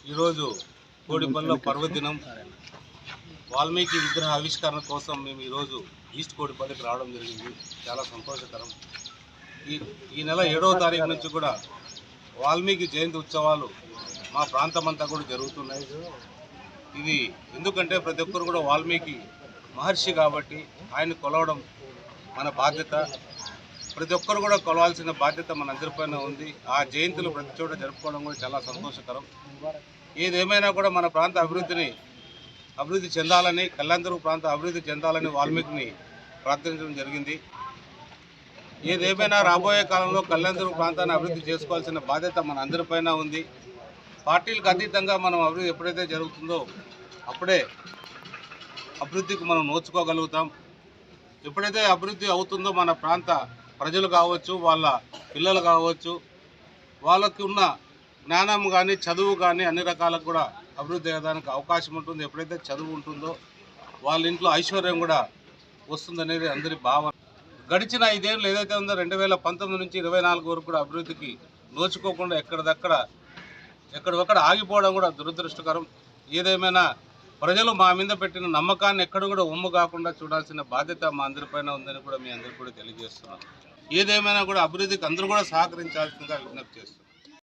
ఈరోజు కోడిపల్లిలో పర్వదినం వాల్మీకి విగ్రహ ఆవిష్కరణ కోసం మేము ఈరోజు ఈస్ట్ కోడిపల్లికి రావడం జరిగింది. చాలా సంతోషకరం. ఈ నెల 7వ తారీఖు నుంచి కూడా వాల్మీకి జయంతి ఉత్సవాలు మా ప్రాంతమంతా కూడా జరుగుతున్నాయి. ఇది ఎందుకంటే ప్రతి ఒక్కరు కూడా వాల్మీకి మహర్షి కాబట్టి ఆయన కొలవడం మన బాధ్యత. ప్రతి ఒక్కరు కూడా కొలవాల్సిన బాధ్యత మనందరిపైన ఉంది. ఆ జయంతులు ప్రతి చోట జరుపుకోవడం కూడా చాలా సంతోషకరం. ఏదేమైనా కూడా మన ప్రాంత అభివృద్ధి చెందాలని, కళ్యాణదుర్గం ప్రాంత అభివృద్ధి చెందాలని వాల్మీకిని ప్రార్థించడం జరిగింది. ఏదేమైనా రాబోయే కాలంలో కళ్యాణదుర్గం ప్రాంతాన్ని అభివృద్ధి చేసుకోవాల్సిన బాధ్యత మన అందరిపైన ఉంది. పార్టీలకు అతీతంగా మనం అభివృద్ధి ఎప్పుడైతే జరుగుతుందో అప్పుడే అభివృద్ధికి మనం నోచుకోగలుగుతాం. ఎప్పుడైతే అభివృద్ధి అవుతుందో మన ప్రాంత ప్రజలు కావచ్చు, వాళ్ళ పిల్లలు కావచ్చు, వాళ్ళకి ఉన్న జ్ఞానం కానీ చదువు కానీ అన్ని రకాలకు కూడా అభివృద్ధి అయ్యేదానికి అవకాశం ఉంటుంది. ఎప్పుడైతే చదువు ఉంటుందో వాళ్ళ ఇంట్లో ఐశ్వర్యం కూడా వస్తుందనేది అందరి భావన. గడిచిన 5 ఏళ్ళు ఏదైతే ఉందో 2019 నుంచి 24 వరకు కూడా అభివృద్ధికి నోచుకోకుండా ఎక్కడొక్కడ ఆగిపోవడం కూడా దురదృష్టకరం. ఏదేమైనా ప్రజలు మా మీద పెట్టిన నమ్మకాన్ని ఎక్కడ కూడా ఒమ్ము కాకుండా చూడాల్సిన బాధ్యత మా అందరిపైన ఉందని కూడా మీ అందరికీ కూడా తెలియజేస్తున్నాం. ఏదేమైనా కూడా అభివృద్ధికి అందరూ కూడా సహకరించాల్సిందిగా విజ్ఞప్తి చేస్తున్నాం.